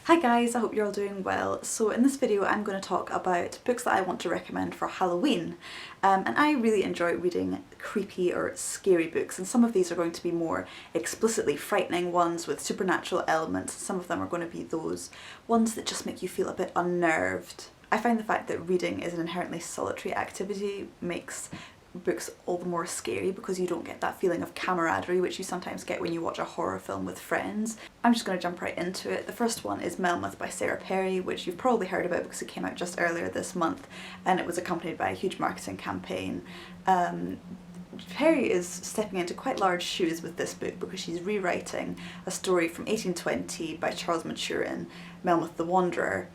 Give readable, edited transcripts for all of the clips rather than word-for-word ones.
Hi guys, I hope you're all doing well. So in this video I'm going to talk about books that I want to recommend for Halloween. And I really enjoy reading creepy or scary books, and some of these are going to be more explicitly frightening ones with supernatural elements. Some of them are going to be those ones that just make you feel a bit unnerved. I find the fact that reading is an inherently solitary activity makes books all the more scary because you don't get that feeling of camaraderie which you sometimes get when you watch a horror film with friends. I'm just going to jump right into it. The first one is Melmoth by Sarah Perry, which you've probably heard about because it came out just earlier this month and it was accompanied by a huge marketing campaign. Perry is stepping into quite large shoes with this book because she's rewriting a story from 1820 by Charles Maturin, Melmoth the Wanderer,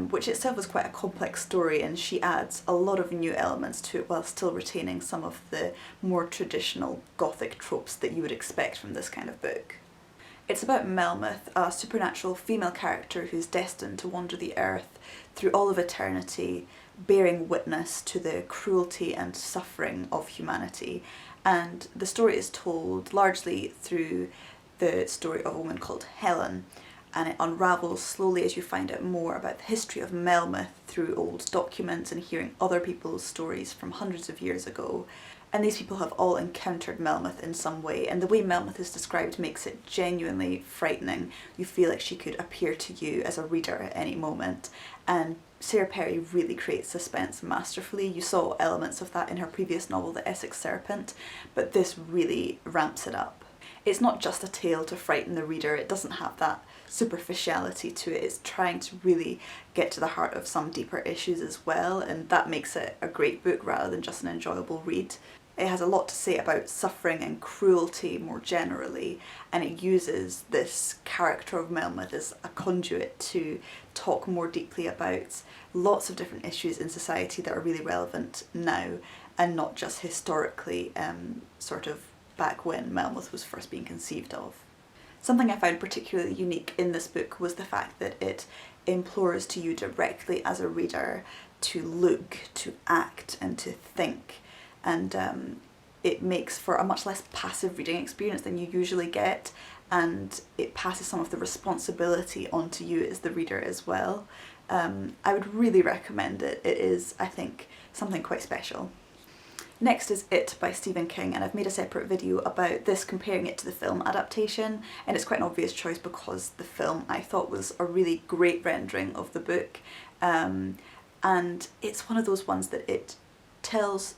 which itself is quite a complex story, and she adds a lot of new elements to it while still retaining some of the more traditional Gothic tropes that you would expect from this kind of book. It's about Melmoth, a supernatural female character who's destined to wander the earth through all of eternity, bearing witness to the cruelty and suffering of humanity. And the story is told largely through the story of a woman called Helen, and it unravels slowly as you find out more about the history of Melmoth through old documents and hearing other people's stories from hundreds of years ago. And these people have all encountered Melmoth in some way, and the way Melmoth is described makes it genuinely frightening. You feel like she could appear to you as a reader at any moment, and Sarah Perry really creates suspense masterfully. You saw elements of that in her previous novel, The Essex Serpent, but this really ramps it up. It's not just a tale to frighten the reader, it doesn't have that superficiality to it, it's trying to really get to the heart of some deeper issues as well, and that makes it a great book rather than just an enjoyable read. It has a lot to say about suffering and cruelty more generally, and it uses this character of Melmoth as a conduit to talk more deeply about lots of different issues in society that are really relevant now and not just historically sort of back when Melmoth was first being conceived of. Something I found particularly unique in this book was the fact that it implores to you directly as a reader to look, to act and to think, and it makes for a much less passive reading experience than you usually get, and it passes some of the responsibility onto you as the reader as well. I would really recommend it. It is, I think, something quite special. Next is It by Stephen King, and I've made a separate video about this, comparing it to the film adaptation, and it's quite an obvious choice because the film I thought was a really great rendering of the book, and it's one of those ones that it tells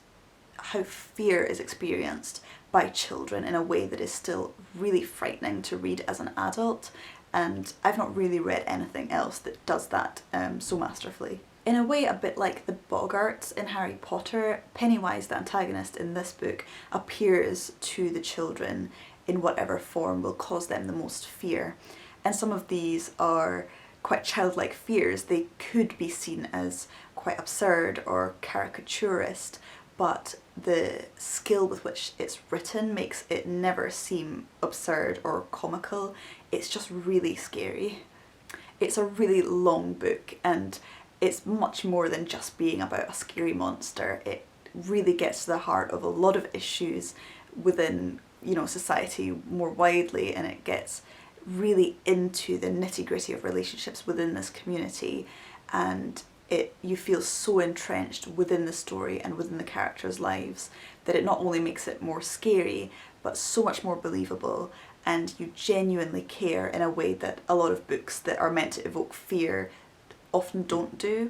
how fear is experienced by children in a way that is still really frightening to read as an adult, and I've not really read anything else that does that so masterfully. In a way, a bit like the Boggarts in Harry Potter, Pennywise, the antagonist in this book, appears to the children in whatever form will cause them the most fear. And some of these are quite childlike fears. They could be seen as quite absurd or caricaturist, but the skill with which it's written makes it never seem absurd or comical. It's just really scary. It's a really long book, and it's much more than just being about a scary monster. It really gets to the heart of a lot of issues within, society more widely, and it gets really into the nitty-gritty of relationships within this community, and you feel so entrenched within the story and within the characters' lives that it not only makes it more scary, but so much more believable, and you genuinely care in a way that a lot of books that are meant to evoke fear often don't do.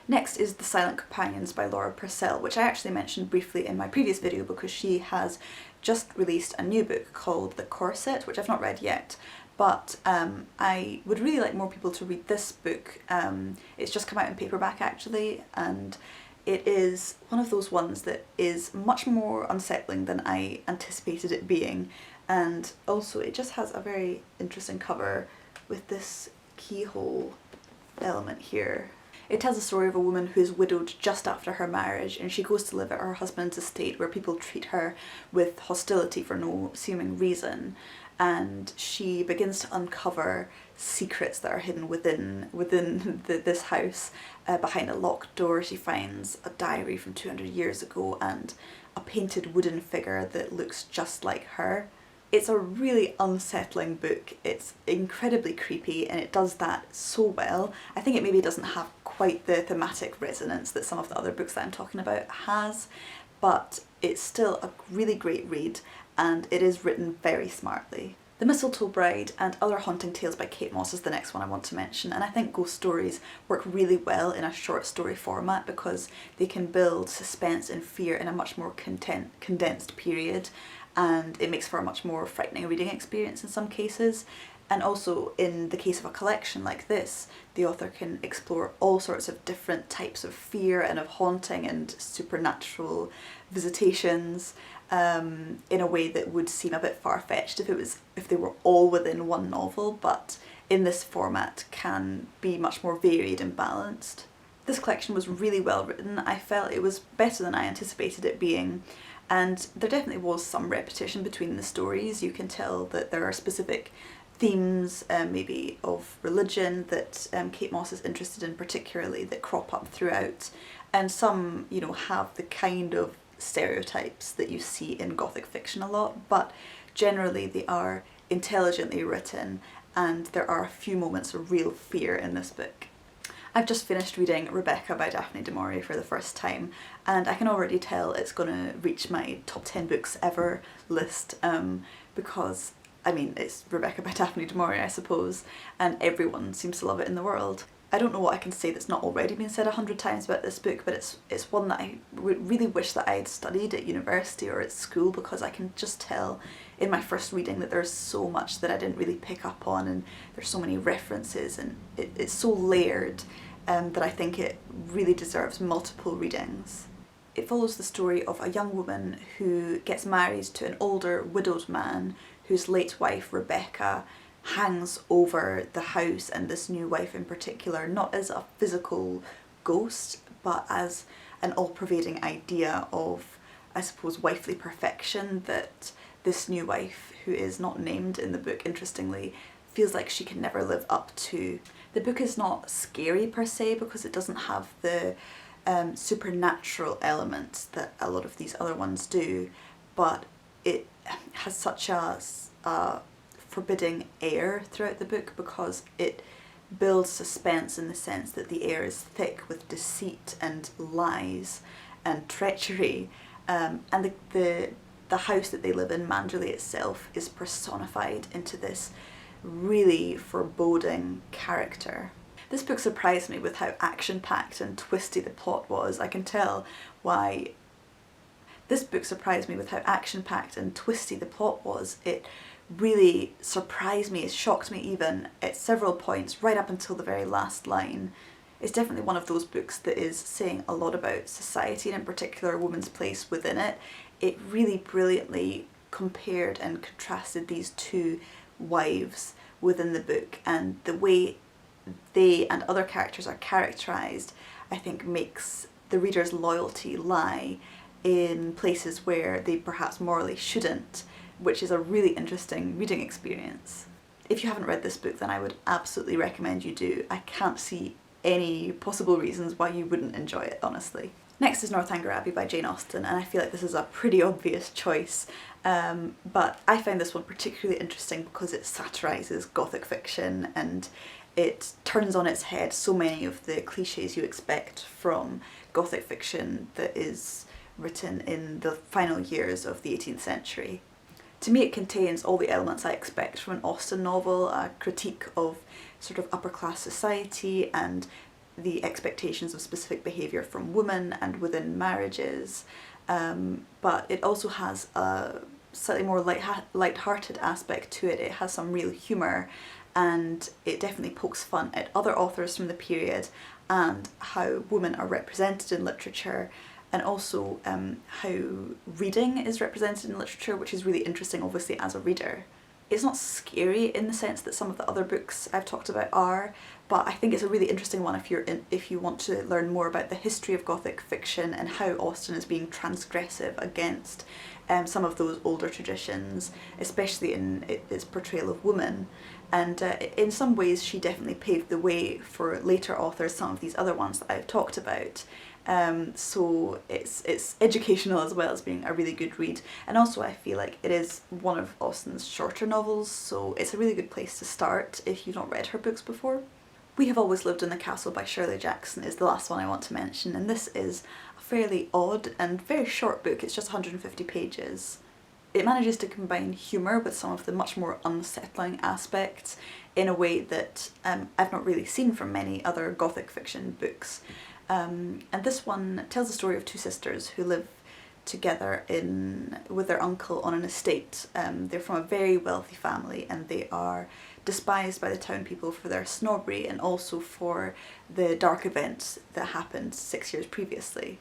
Next is The Silent Companions by Purcell, which I actually mentioned briefly in my previous video because she has just released a new book called The Corset, which I've not read yet, but I would really like more people to read this book. It's just come out in paperback actually, and it is one of those ones that is much more unsettling than I anticipated it being, and also it just has a very interesting cover with this keyhole element here. It tells the story of a woman who is widowed just after her marriage, and she goes to live at her husband's estate where people treat her with hostility for no seeming reason, and she begins to uncover secrets that are hidden within this house. Behind a locked door she finds a diary from 200 years ago and a painted wooden figure that looks just like her. It's a really unsettling book. It's incredibly creepy and it does that so well. I think it maybe doesn't have quite the thematic resonance that some of the other books that I'm talking about has, but it's still a really great read and it is written very smartly. The Mistletoe Bride and Other Haunting Tales by Kate Mosse is the next one I want to mention, and I think ghost stories work really well in a short story format because they can build suspense and fear in a much more condensed period, and it makes for a much more frightening reading experience in some cases. And also in the case of a collection like this, the author can explore all sorts of different types of fear and of haunting and supernatural visitations in a way that would seem a bit far-fetched if they were all within one novel, but in this format can be much more varied and balanced. This collection was really well written. I felt it was better than I anticipated it being, and there definitely was some repetition between the stories. You can tell that there are specific themes, maybe of religion, that Kate Mosse is interested in particularly, that crop up throughout, and some, you know, have the kind of stereotypes that you see in Gothic fiction a lot, but generally they are intelligently written and there are a few moments of real fear in this book. I've just finished reading Rebekah by Daphne du Maurier for the first time, and I can already tell it's going to reach my top 10 books ever list, because I mean, it's Rebekah by Daphne du Maurier, I suppose, and everyone seems to love it in the world. I don't know what I can say that's not already been said 100 times about this book, but it's one that I really wish that I had studied at university or at school, because I can just tell in my first reading that there's so much that I didn't really pick up on, and there's so many references, and it's so layered that I think it really deserves multiple readings. It follows the story of a young woman who gets married to an older widowed man whose late wife Rebekah hangs over the house, and this new wife in particular, not as a physical ghost but as an all-pervading idea of, I suppose, wifely perfection that this new wife, who is not named in the book interestingly, feels like she can never live up to. The book is not scary per se because it doesn't have the supernatural elements that a lot of these other ones do, but it has such a forbidding air throughout the book because it builds suspense in the sense that the air is thick with deceit and lies and treachery, and the house that they live in, Manderley itself, is personified into this really foreboding character. This book surprised me with how action-packed and twisty the plot was. I can tell why. This book surprised me with how action-packed and twisty the plot was. It really surprised me, it shocked me even at several points, right up until the very last line. It's definitely one of those books that is saying a lot about society, and in particular a woman's place within it. It really brilliantly compared and contrasted these two wives within the book, and the way they and other characters are characterised, I think, makes the reader's loyalty lie in places where they perhaps morally shouldn't, which is a really interesting reading experience. If you haven't read this book, then I would absolutely recommend you do. I can't see any possible reasons why you wouldn't enjoy it, honestly. Next is Northanger Abbey by Jane Austen, and I feel like this is a pretty obvious choice, but I found this one particularly interesting because it satirises Gothic fiction and it turns on its head so many of the cliches you expect from Gothic fiction that is written in the final years of the 18th century. To me, it contains all the elements I expect from an Austen novel, a critique of sort of upper class society and the expectations of specific behaviour from women and within marriages, but it also has a slightly more light-hearted aspect to it. It has some real humour, and it definitely pokes fun at other authors from the period and how women are represented in literature, and also how reading is represented in literature, which is really interesting obviously as a reader. It's not scary in the sense that some of the other books I've talked about are, but I think it's a really interesting one if you want to learn more about the history of Gothic fiction and how Austen is being transgressive against some of those older traditions, especially in its portrayal of women. And in some ways she definitely paved the way for later authors, some of these other ones that I've talked about. So it's educational as well as being a really good read, and also I feel like it is one of Austen's shorter novels, so it's a really good place to start if you've not read her books before. We Have Always Lived in the Castle by Shirley Jackson is the last one I want to mention, and this is a fairly odd and very short book. It's just 150 pages. It manages to combine humour with some of the much more unsettling aspects in a way that I've not really seen from many other Gothic fiction books. And this one tells the story of two sisters who live together with their uncle on an estate. They're from a very wealthy family, and they are despised by the town people for their snobbery and also for the dark events that happened 6 years previously.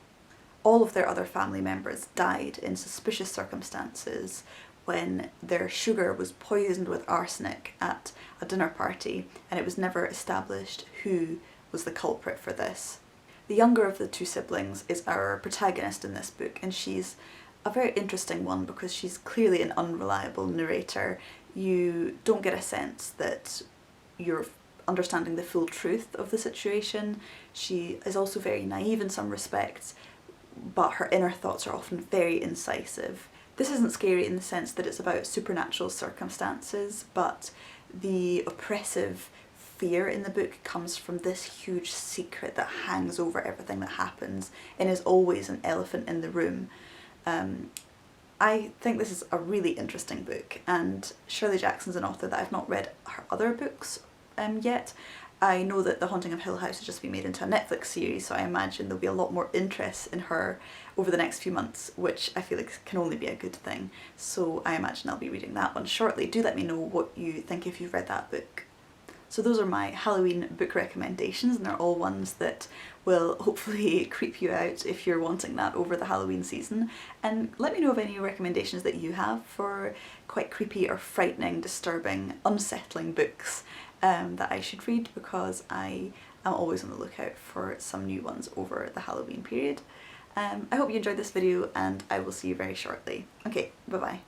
All of their other family members died in suspicious circumstances when their sugar was poisoned with arsenic at a dinner party, and it was never established who was the culprit for this. The younger of the two siblings is our protagonist in this book, and she's a very interesting one because she's clearly an unreliable narrator. You don't get a sense that you're understanding the full truth of the situation. She is also very naive in some respects, but her inner thoughts are often very incisive. This isn't scary in the sense that it's about supernatural circumstances, but the oppressive fear in the book comes from this huge secret that hangs over everything that happens and is always an elephant in the room. I think this is a really interesting book, and Shirley Jackson's an author that I've not read her other books yet. I know that The Haunting of Hill House has just been made into a Netflix series, so I imagine there'll be a lot more interest in her over the next few months, which I feel like can only be a good thing. So I imagine I'll be reading that one shortly. Do let me know what you think if you've read that book. So those are my Halloween book recommendations, and they're all ones that will hopefully creep you out if you're wanting that over the Halloween season. And let me know of any recommendations that you have for quite creepy or frightening, disturbing, unsettling books that I should read, because I am always on the lookout for some new ones over the Halloween period. I hope you enjoyed this video, and I will see you very shortly. Okay, bye bye.